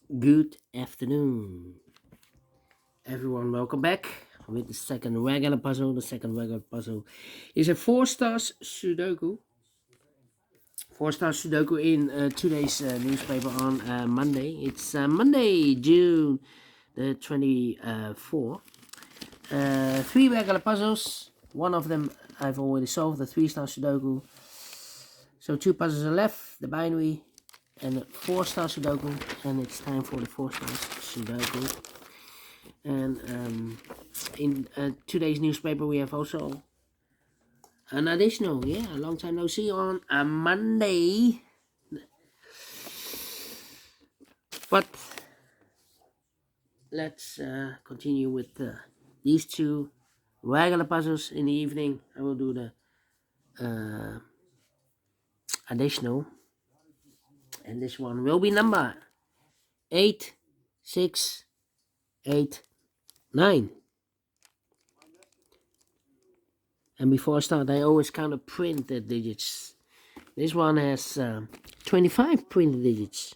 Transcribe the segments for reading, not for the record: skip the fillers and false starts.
Good afternoon, everyone. Welcome back with the second regular puzzle. The second regular puzzle is a Four Stars Sudoku. Four Stars Sudoku in today's newspaper on Monday. It's Monday, June the 24th. Three regular puzzles. One of them I've already solved, the three-star Sudoku. So two puzzles are left, the binary and the four-star Sudoku, and it's time for the four-star Sudoku. And in today's newspaper we have also an additional, a long time no see on a Monday. But let's continue with these two regular puzzles in the evening. I will do the additional, and this one will be number 8689. And before I start, I always kind of print the digits. This one has 25 printed digits.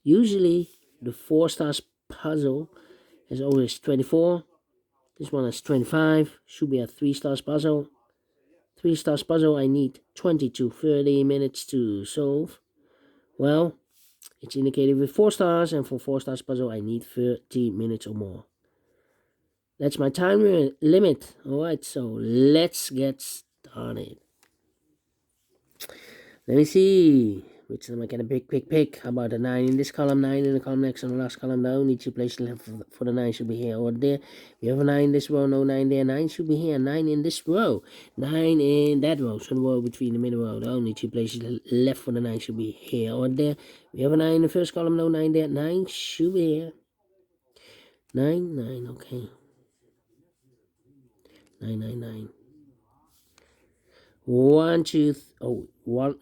Usually the four stars puzzle has always 24. This one has 25. Should be a three stars puzzle. Three stars puzzle I need 20 to 30 minutes to solve. Well, it's indicated with four stars, and for four stars puzzle I need 30 minutes or more. That's my time limit. Alright, so let's get started. Let me see. Which one am I going to pick? How about the 9 in this column, 9 in the column next, and the last column? The only two places left for the 9 should be here or there. We have a 9 in this row, no 9 there. 9 should be here, 9 in this row, 9 in that row. So the row between the middle row, the only two places left for the 9 should be here or there. We have a 9 in the first column, no 9 there. 9 should be here. 9, 9, okay. 9, 9, 9. 1, 2,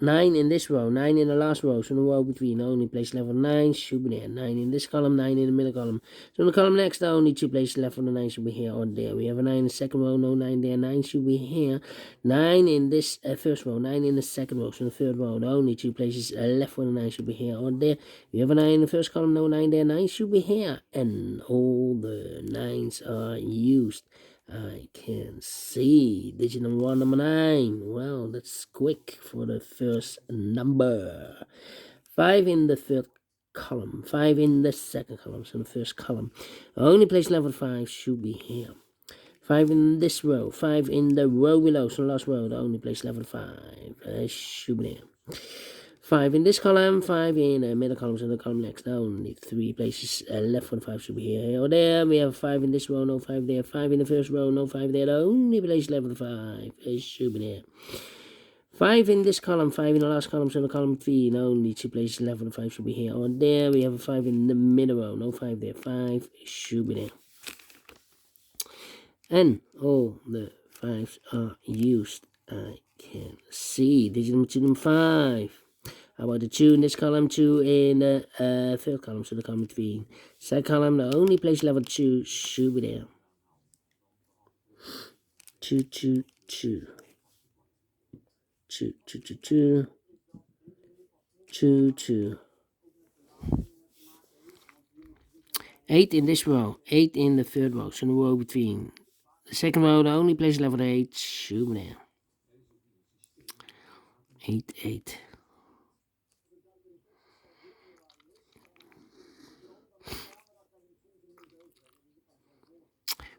9 in this row, 9 in the last row, so the row between, the only place left for 9 should be there. 9 in this column, 9 in the middle column. So in the column next, the only two places left for the 9 should be here or there. We have a 9 in the second row, no 9 there. 9 should be here. 9 in this first row, 9 in the second row. So in the third row, the only two places left for the 9 should be here or there. We have a 9 in the first column, no 9 there. 9 should be here. And all the 9s are used. I can see digit number 1, number 9. Well, that's quick for the first number. 5 in the third column, 5 in the second column, so the first column. Only place level 5 should be here. 5 in this row, 5 in the row below, so the last row, the only place level 5 should be there. 5 in this column, 5 in the middle column, so the column next. Only 3 places left for the 5 should be here or there. We have 5 in this row, no 5 there. 5 in the first row, no 5 there. The only place left for the 5 should be there. 5 in this column, 5 in the last column, so the column 3. The only 2 places left for the 5 should be here or there. We have a 5 in the middle row, no 5 there. 5 should be there. And all the 5s are used. I can see digit number 2, number 5. How about the 2 in this column, 2 in the third column, so the column between. Second column, the only place level 2 should be there. 2, 2, 2. 2, 2, 2, 2. 2, 2. 8 in this row, 8 in the third row, so the row between. The second row, the only place level 8 should be there. 8, 8.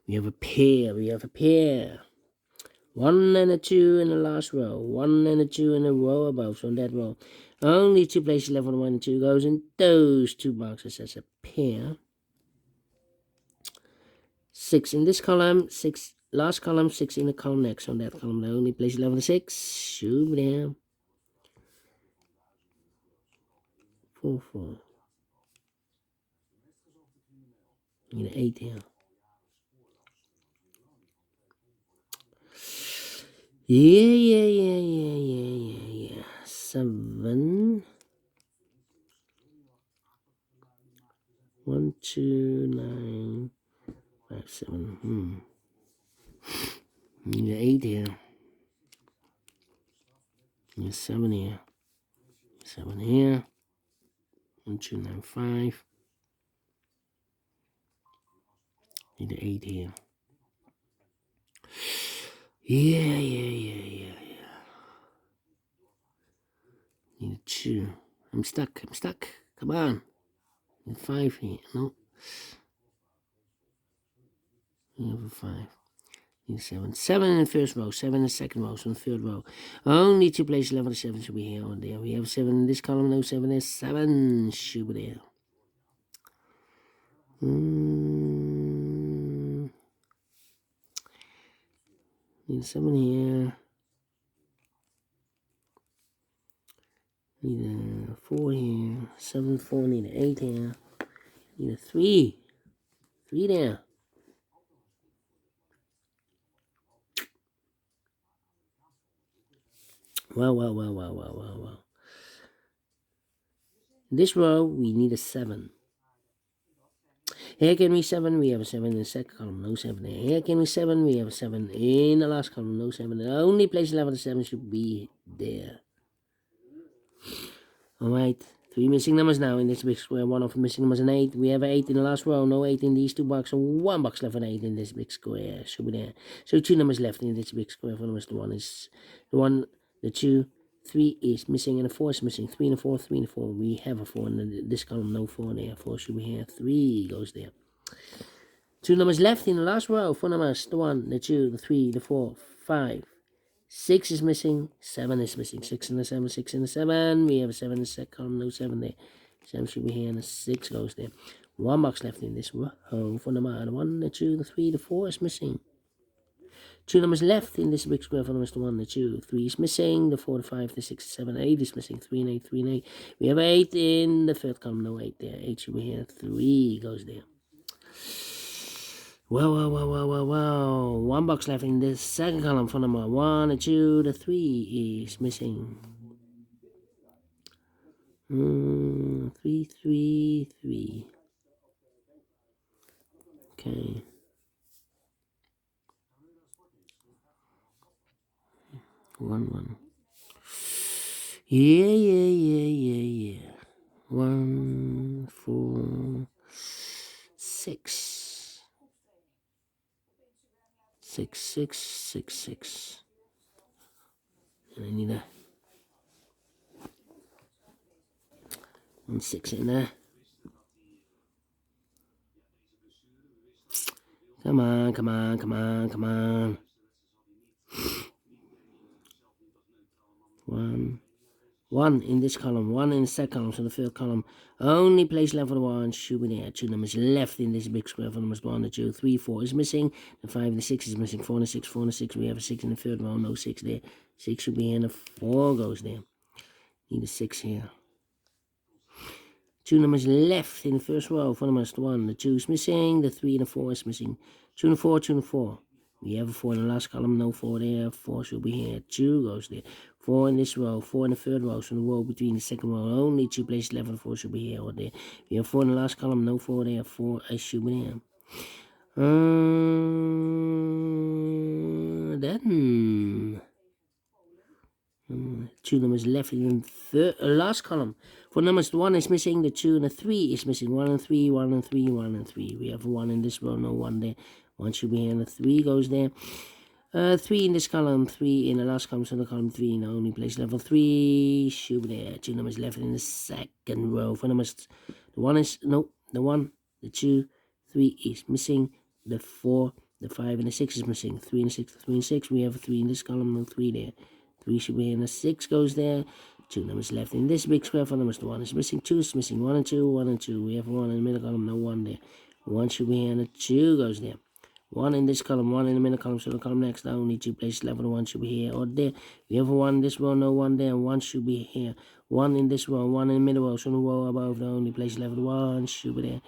We have a pair. 1 and a 2 in the last row. 1 and a 2 in the row above. So in that row, only 2 places left for the 1 and 2 goes in those 2 boxes as a pair. 6 in this column, 6 last column, 6 in the column next. On that column, the only place left for the 6 should be there. 4, 4. Need an 8 here. Yeah. 7. 1, 2, 9, 5, 7. Need an 8 here. Need 7 here. 7 here. 1, 2, 9, 5. Need the 8 here. Yeah. Need a 2. I'm stuck. Come on. Need 5 here. No. You have a 5. Need a 7. 7 in the first row. 7 in the second row. So in the third row. Only 2 places left. The 7 should be here or there. We have 7 in this column. No 7 there. 7 should be there. Need a 7 here. Need a 4 here. 7, 4. Need an 8 here. Need a 3. 3 there. Well. In this row, we need a 7. Here can we 7, we have a 7 in the second column, no 7 there. Here can we 7, we have a 7 in the last column, no 7. The only place left of the 7 should be there. Alright, 3 missing numbers now in this big square. 1 of the missing numbers an 8. We have an 8 in the last row, no 8 in these 2 boxes. 1 box left an 8 in this big square. Should be there. So 2 numbers left in this big square. For numbers, the 1 is the 1, the 2, 3 is missing, and the 4 is missing. 3 and a 4, 3 and a 4. We have a 4 in this column, no 4 there. 4 should be here. 3 goes there. 2 numbers left in the last row. 4 numbers, the 1, the 2, the 3, the 4, 5. 6 is missing, 7 is missing. 6 and the 7, 6 and the 7. We have a 7 in the second column, no 7 there. 7 should be here, and the 6 goes there. 1 box left in this row. 4 numbers, the 1, the 2, the 3, the 4 is missing. 2 numbers left in this big square. 4 numbers, the 1, the 2, 3 is missing. The 4, the 5, the 6, the 7, 8 is missing. 3 and 8, 3 and 8. We have 8 in the third column, no 8 there. 8 should be here, 3 goes there. Well. 1 box left in the second column. For number 1, the 2, the 3 is missing. 3. Okay. 1. Yeah. 1, 4, 6. 6. And I need a 1 6 in there. Come on. 1 in this column, 1 in the second column, so the third column. Only place left for the 1 should be there. 2 numbers left in this big square. For numbers 1, the 2, 3, 4 is missing. The 5 and the 6 is missing. 4 and the 6, 4 and the 6. We have a 6 in the third row, no 6 there. 6 should be here, and the 4 goes there. Need a 6 here. 2 numbers left in the first row. For numbers 1, the 2 is missing. The 3 and the 4 is missing. 2 and 4, 2 and 4. We have a 4 in the last column, no 4 there. 4 should be here. 2 goes there. 4 in this row, 4 in the third row. So the row between the second row, only 2 places left. 4 should be here or there. We have 4 in the last column, no 4 there. 4 should be there. Then 2 numbers left in the last column. For numbers 1 is missing, the 2 and the 3 is missing. 1 and 3, 1 and 3, 1 and 3. We have 1 in this row, no 1 there. 1 should be here, and the 3 goes there. 3 in this column, 3 in the last column, so the column 3 in the only place level 3 should be there. 2 numbers left in the second row. For numbers, the 1 is, no, the 1, the 2, 3 is missing. The 4, the 5, and the 6 is missing. 3 and the 6, 3 and 6. We have a 3 in this column, no 3 there. 3 should be here, and the 6 goes there. 2 numbers left in this big square. For numbers, the 1 is missing. 2 is missing. 1 and 2, 1 and 2. We have 1 in the middle column, no 1 there. 1 should be here, and the 2 goes there. 1 in this column, 1 in the middle column, so the column next, the only 2 places left. 1 should be here or there. We have a 1 in this row, no 1 there, and 1 should be here. 1 in this row, 1 in the middle row, so the row above, the only place left. 1 should be there.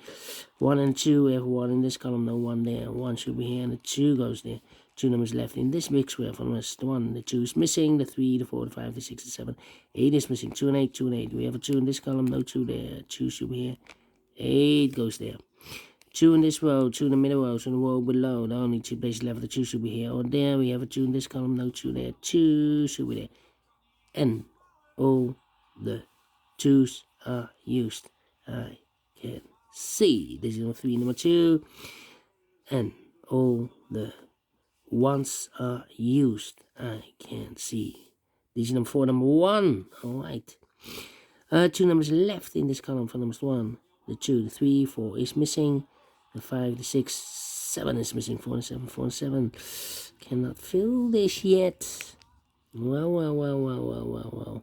1 and 2, we have 1 in this column, no 1 there, 1 should be here, and the 2 goes there. 2 numbers left in this big square. For the 1, the 2 is missing. The 3, the 4, the 5, the 6, the 7, 8 is missing. 2 and 8, 2 and 8. We have a 2 in this column, no 2 there. 2 should be here. 8 goes there. 2 in this row, 2 in the middle row, so the row below, the only 2 places left. The 2 should be here or there. We have a 2 in this column, no 2 there. 2 should be there. And all the 2's are used. I can see. This is number 3, number 2. and all the ones are used. I can see. Digit number 4, number 1. Alright. 2 numbers left in this column for numbers 1. The 2, the 3, 4 is missing. The 5, the 6, 7 is missing. 4 and 7, 4 and 7. Cannot fill this yet. Well.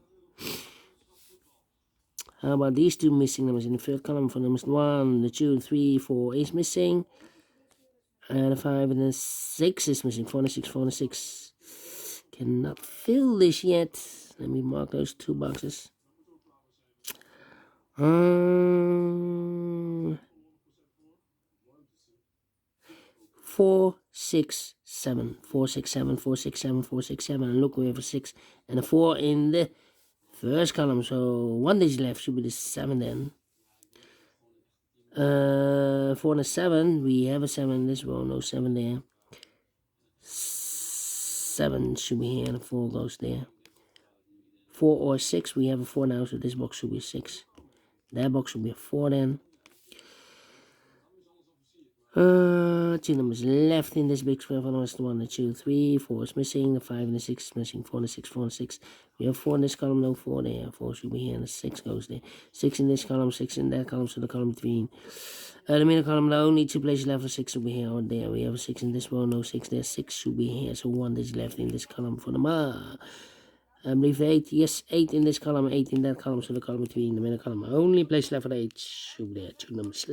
How about these 2 missing numbers in the third column for numbers 1? The 2, 3, 4 is missing. And the 5 and the 6 is missing. 4 and the 6, 4 and the 6. Cannot fill this yet. Let me mark those 2 boxes. 4, 6, 7. 4, 6, 7, 4, 6, 7, 4, 6, 7. And look, we have a 6 and a 4 in the first column. So 1 digit left should be the 7 then. 4 and a 7. We have a 7 in this row. No 7 there. 7 should be here and a 4 goes there. 4 or 6. We have a 4 now, so this box should be a 6. That box should be a 4 then. 2 numbers left in this big square for numbers 1, the 2, 3, 4 is missing, the 5 and the 6 is missing, 4 and the 6, 4 and 6. We have 4 in this column, no 4 there. 4 should be here, and the 6 goes there. 6 in this column, 6 in that column, so the column between. The middle column, the only 2 places left for 6 should be here or there. We have a 6 in this row, no 6 there. 6 should be here, so 1 is left in this column for the I believe 8, yes, 8 in this column, 8 in that column, so the column between the middle column. Only place left for the 8 should be there. 2 numbers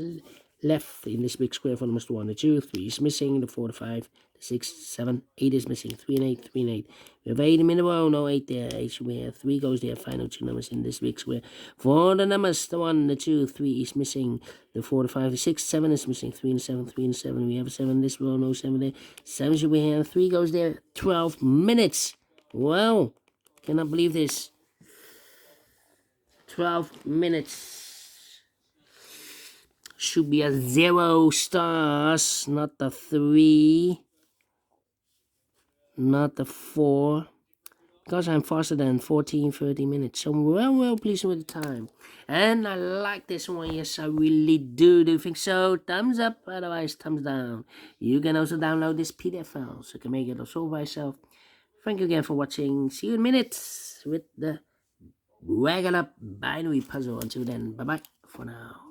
left in this big square for numbers 1, the 2, 3 is missing, the 4, the 5, the 6, 7, 8 is missing, 3 and 8, 3 and 8. We have 8 in the row, no 8 there, 8 should be here, 3 goes there, final 2 numbers in this big square. For the numbers, the 1, the 2, 3 is missing, the 4, the 5, the 6, 7 is missing, 3 and 7, 3 and 7. We have a 7 in this row, no 7 there, 7 should be here, 3 goes there, 12 minutes. Wow, cannot believe this. 12 minutes. Should be a 0 stars, not the 3, not the 4, because I'm faster than 14-30 minutes. So well pleased with the time, and I like this one. Yes, I really do think so. Thumbs up, otherwise thumbs down. You can also download this PDF file, so you can make it also by yourself. Thank you again for watching. See you in minutes with the regular binary puzzle. Until then, bye bye for now.